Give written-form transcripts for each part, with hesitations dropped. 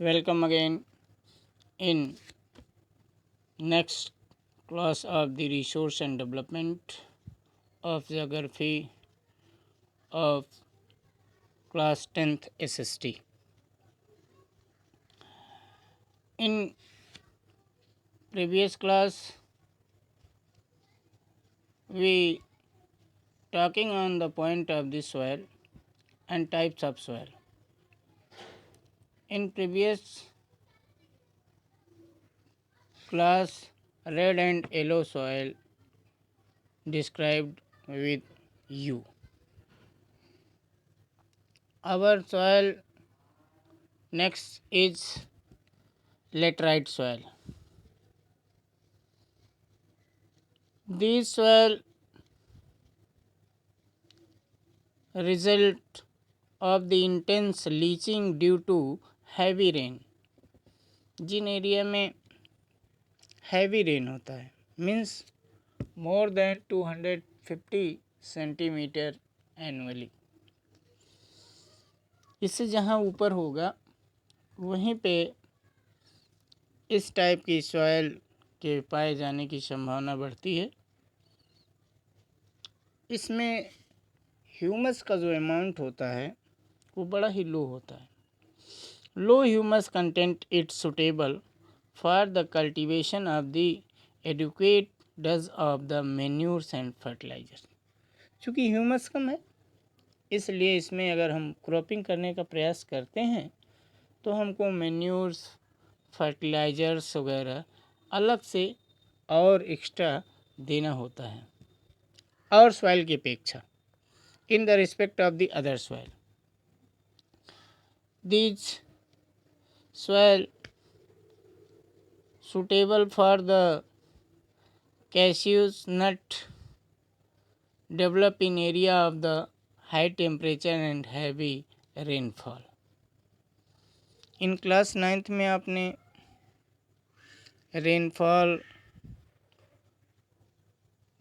Welcome again in next class of the resource and development of geography of class 10th SST. In previous class we talking on the point of the soil and types of soil. In previous class red and yellow soil described with you. Our soil next is laterite soil. These soil result of the intense leaching due to heavy rain. जिन area में heavy rain होता है means more than 250 centimetre annually, इससे जहाँ ऊपर होगा वहीं पे इस टाइप की सॉइल के पाए जाने की संभावना बढ़ती है. इसमें ह्यूमस का जो अमाउंट होता है वो बड़ा ही लो होता है. Low humus content it's suitable for the cultivation of the adequate dose of the manures and fertilisers. चूँकि ह्यूमस कम है इसलिए इसमें अगर हम क्रॉपिंग करने का प्रयास करते हैं तो हमको मैन्यूर्स फर्टिलाइजर्स वगैरह अलग से और एक्स्ट्रा देना होता है और सॉइल की अपेक्षा in the respect of the other soil. These soil suitable for the cashews nut develop in area of the high temperature and heavy rainfall. In class 9th में आपने रेनफॉल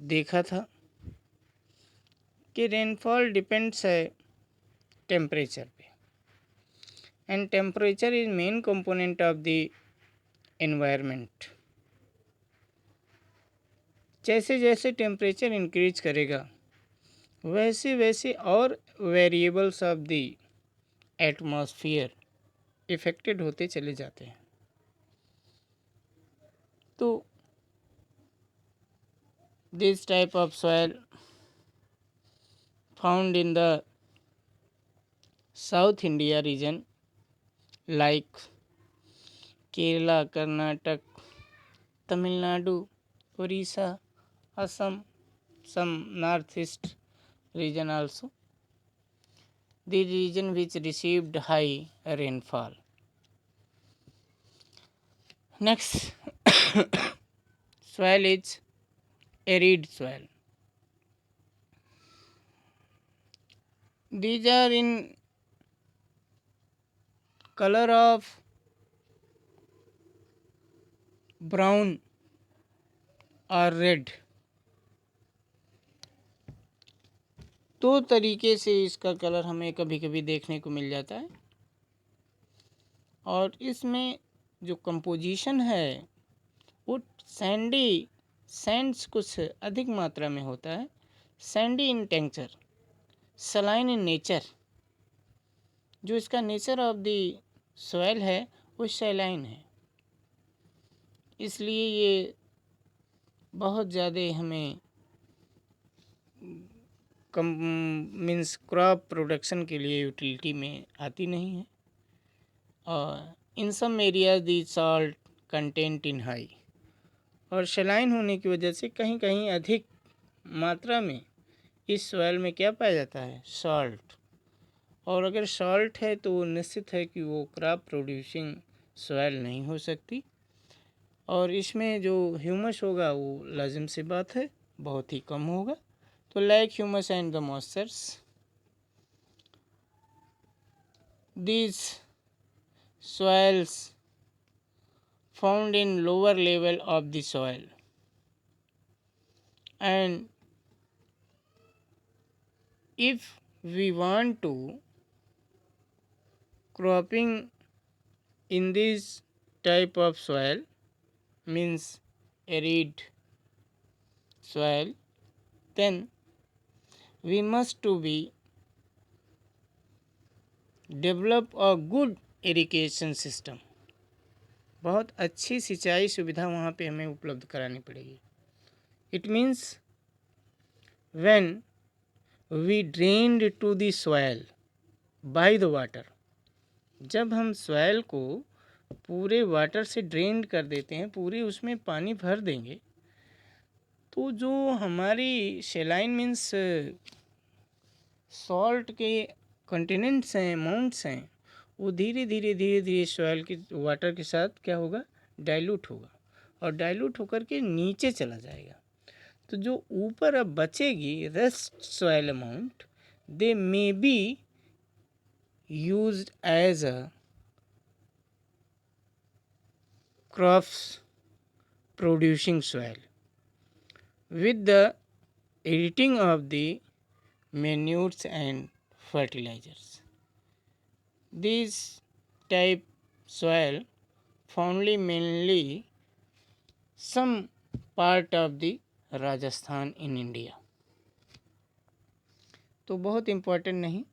देखा था कि रेनफॉल डिपेंड्स है temperature पे and temperature is main component of the environment. जैसे जैसे temperature increase करेगा वैसे वैसे और variables of the atmosphere affected होते चले जाते हैं. तो this type of soil found in the south India region like Kerala, Karnataka, Tamil Nadu, Orissa, Assam, some northeast region also. The region which received high rainfall. Next soil is arid soil. These are in color of brown or red. दो तरीके से इसका colour हमें कभी कभी देखने को मिल जाता है और इसमें जो कंपोजिशन है वो सैंड्स कुछ अधिक मात्रा में होता है. Sandy in texture, saline in nature. जो इसका नेचर ऑफ द सॉइल है वो सैलाइन है, इसलिए ये बहुत ज़्यादा हमें कम मीन्स क्रॉप प्रोडक्शन के लिए यूटिलिटी में आती नहीं है. और in some areas the salt content in high, और सलाइन होने की वजह से कहीं कहीं अधिक मात्रा में इस सॉइल में क्या पाया जाता है, सॉल्ट. और अगर सॉल्ट है तो निश्चित है कि वो क्रॉप प्रोड्यूसिंग सॉइल नहीं हो सकती और इसमें जो ह्यूमस होगा वो लाजिम सी बात है बहुत ही कम होगा. तो like humus and the moistures, these soils found in lower level of the soil and if we want to cropping in this type of soil, means arid soil, then we must to be develop a good irrigation system. बहुत अच्छी सिंचाई सुविधा वहाँ पे हमें उपलब्ध करानी पड़ेगी. It means when we drained to the soil by the water, जब हम सॉइल को पूरे वाटर से ड्रेन कर देते हैं, पूरे उसमें पानी भर देंगे, तो जो हमारी सेलाइन मीन्स सॉल्ट के कंटेनेंट्स हैं, अमाउंट्स हैं, वो धीरे धीरे सॉइल के वाटर के साथ क्या होगा, डाइल्यूट होगा, और डाइल्यूट होकर के नीचे चला जाएगा. तो जो ऊपर अब बचेगी rest soil amount, they may be used as a crops producing soil with the editing of the manures and fertilizers. These type soil foundly mainly some part of the Rajasthan in India. तो बहुत important नहीं.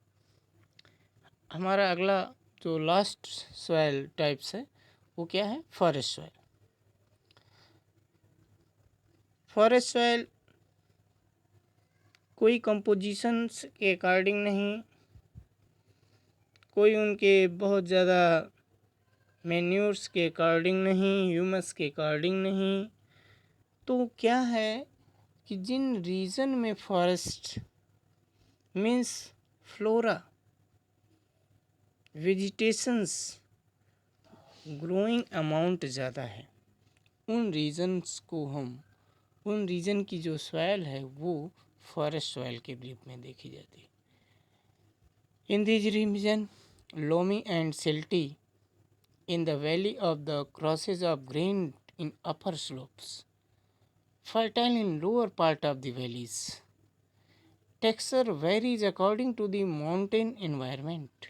हमारा अगला जो last soil types है वो क्या है, फॉरेस्ट सॉइल. फॉरेस्ट सॉइल कोई कंपोजिशंस के अकॉर्डिंग नहीं, कोई उनके बहुत ज़्यादा मैन्यूर्स के अकॉर्डिंग नहीं, ह्यूमस के अकॉर्डिंग नहीं. तो क्या है कि जिन रीजन में forest means flora vegetations growing amount ज़्यादा है, उन रीजन्स को हम, उन रीजन की जो सॉइल है वो फॉरेस्ट सॉइल के रूप में देखी जाती है. In this region loamy and silty in the valley of the crosses of grain in upper slopes, fertile in lower part of the valleys. Texture varies according to the mountain environment,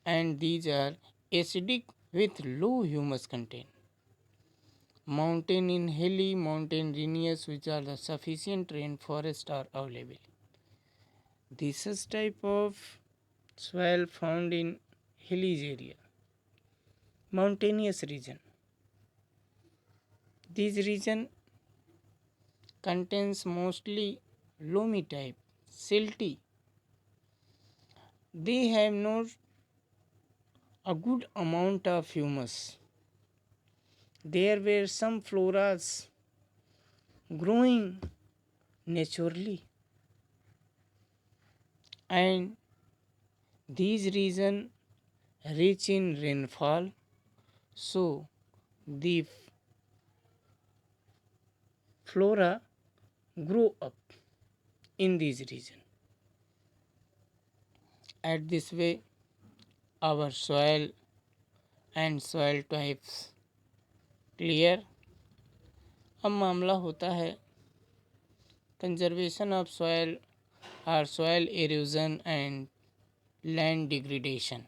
and these are acidic with low humus content. Mountain in hilly, mountainous which are the sufficient rainforest are available. This is type of soil found in hilly area, mountainous region. This region contains mostly loamy type, silty. They have not a good amount of humus. There were some floras growing naturally, and these region rich in rainfall, so the flora grow up in this region. At this way our soil and soil types clear. अब मामला होता है conservation of soil और soil erosion and land degradation.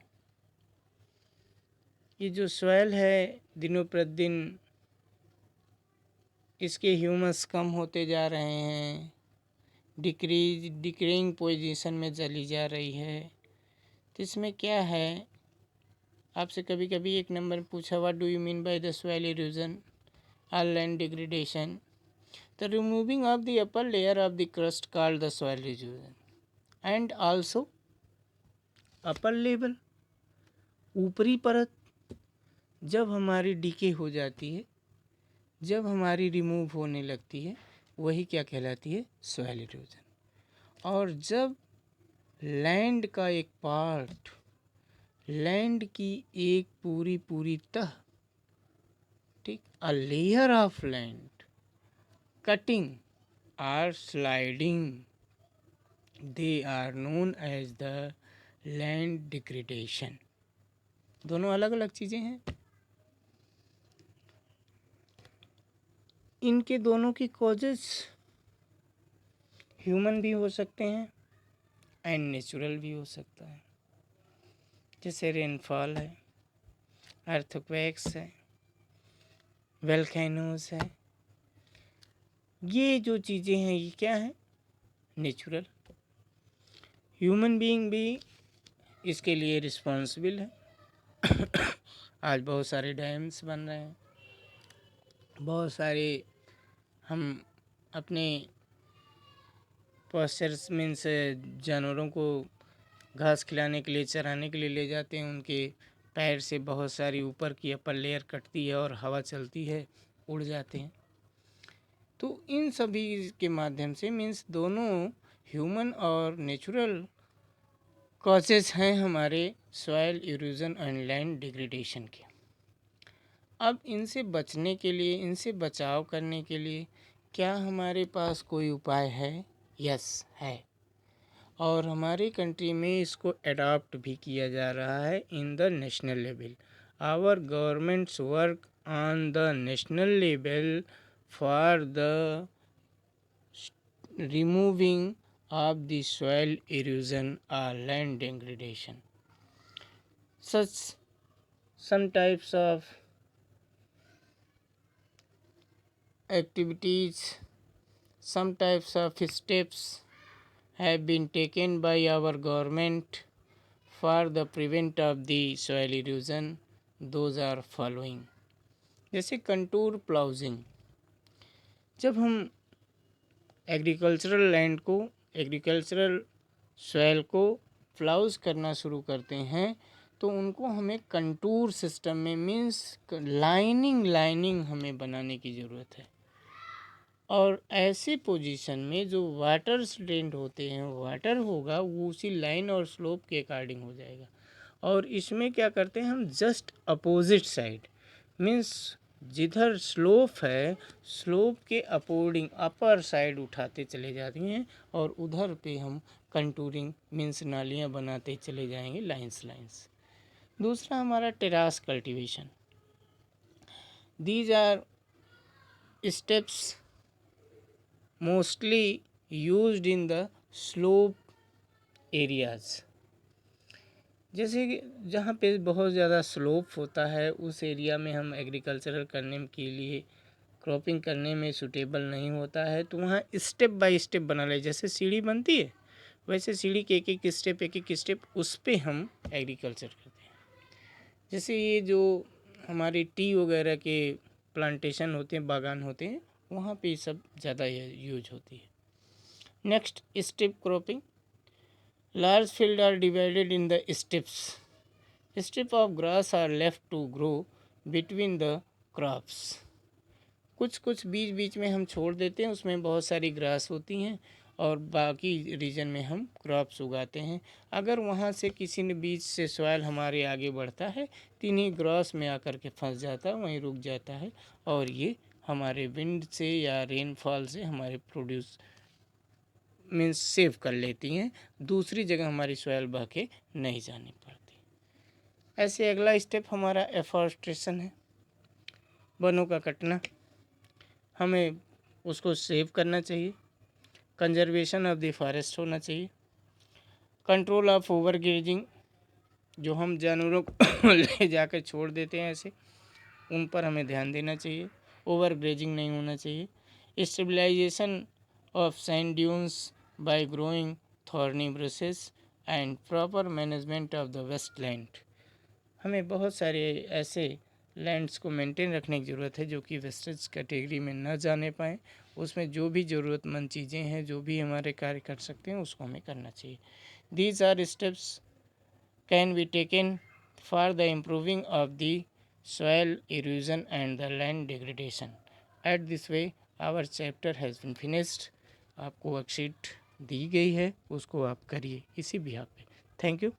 ये जो soil है दिनों प्रतिदिन इसके ह्यूमस कम होते जा रहे हैं, डिक्रीइंग पोजीशन में चली जा रही है. तो इसमें क्या है, आपसे कभी कभी एक नंबर पूछा what do you mean by the soil erosion और land degradation. The removing of the upper layer of the crust called the soil erosion, and also upper level, ऊपरी परत जब हमारी डीके हो जाती है, जब हमारी रिमूव होने लगती है, वही क्या कहलाती है, सॉइल इरोजन. और जब लैंड का एक पार्ट, लैंड की एक पूरी तह, ठीक, a layer of land cutting और sliding, they are known as the land degradation. दोनों अलग अलग चीज़ें हैं. इनके दोनों की कॉजेस ह्यूमन भी हो सकते हैं एंड नेचुरल भी हो सकता है. जैसे रेनफॉल है, अर्थक्वेक्स है, वेल्केनोस है। ये जो चीज़ें हैं ये क्या है? नेचुरल। ह्यूमन बीइंग भी इसके लिए रिस्पॉन्सिबल है। आज बहुत सारे डैम्स बन रहे हैं, बहुत सारे हम अपने पास्चर्स मीन्स जानवरों को घास खिलाने के लिए, चराने के लिए ले जाते हैं। उनके पैर से बहुत सारी ऊपर की अपर लेयर कटती है और हवा चलती है, उड़ जाते हैं। तो इन सभी के माध्यम से मीन्स दोनों ह्यूमन और नेचुरल कॉजेज हैं हमारे soil erosion and land degradation के। अब इनसे बचने के लिए, इनसे बचाव करने के लिए क्या हमारे पास कोई उपाय है? यस है, और हमारी कंट्री में इसको अडॉप्ट भी किया जा रहा है in the national level. Our governments work on the national level for the removing of the soil erosion or land degradation. Some types of activities, some types of steps have been taken by our government for the prevent of the soil erosion. Those are following. जैसे contour प्लाउजिंग, जब हम agricultural land को, agricultural soil को ploughs करना शुरू करते हैं तो उनको हमें कंटूर सिस्टम में मीन्स लाइनिंग हमें बनाने की ज़रूरत है। और ऐसी पोजीशन में जो वाटर स्ट्रेंड होते हैं, वाटर होगा वो उसी लाइन और स्लोप के अकॉर्डिंग हो जाएगा। और इसमें क्या करते हैं हम, जस्ट अपोजिट साइड मीन्स जिधर स्लोप है, स्लोप के अपोर्डिंग अपर साइड उठाते चले जाती हैं और उधर पे हम कंटूरिंग मीन्स नालियाँ बनाते चले जाएंगे, लाइंस। दूसरा हमारा terrace cultivation. These are steps mostly used in the slope areas. जैसे कि जहाँ पे बहुत ज़्यादा स्लोप होता है उस एरिया में हम एग्रीकल्चरल करने के लिए, क्रॉपिंग करने में सूटेबल नहीं होता है, तो वहाँ स्टेप बाय स्टेप बना ले। जैसे सीढ़ी बनती है वैसे सीढ़ी के एक एक स्टेप उस पर हम एग्रीकल्चर करते हैं। जैसे ये जो हमारे टी वगैरह के प्लांटेशन होते हैं, बागान होते हैं, वहाँ पे सब ज़्यादा यूज होती है। Next, step cropping. Large fields are divided in the steps. Strips of grass are left to grow between the crops. कुछ बीच में हम छोड़ देते हैं, उसमें बहुत सारी ग्रास होती हैं और बाकी रीजन में हम क्रॉप्स उगाते हैं। अगर वहाँ से किसी ने बीच से सॉइल हमारे आगे बढ़ता है तो इन्हीं ग्रास में आकर के फंस जाता है, वहीं रुक जाता है और ये हमारे विंड से या रेनफॉल से हमारे प्रोड्यूस मीन्स सेव कर लेती हैं, दूसरी जगह हमारी सॉइल बह के नहीं जानी पड़ती। ऐसे अगला स्टेप हमारा एफॉरेस्टेशन है, वनों का कटना। हमें उसको सेव करना चाहिए, कंजर्वेशन ऑफ द फॉरेस्ट होना चाहिए। कंट्रोल ऑफ ओवर ग्रेजिंग, जो हम जानवरों को ले जाकर छोड़ देते हैं ऐसे, उन पर हमें ध्यान देना चाहिए, ओवर ग्रेजिंग नहीं होना चाहिए। Stabilisation of sand dunes by growing thorny bushes and proper management of the wetland. हमें बहुत सारे ऐसे लैंड्स को मेंटेन रखने की ज़रूरत है जो कि वेस्टेज कैटेगरी में न जाने पाएँ। उसमें जो भी ज़रूरतमंद चीज़ें हैं, जो भी हमारे कार्य कर सकते हैं, उसको हमें करना चाहिए। These are steps can be taken for the improving of the soil erosion and the land degradation. At this way our chapter has been finished. आपको वर्कशीट दी गई है, उसको आप करिए इसी बिहाफ पे। Thank you.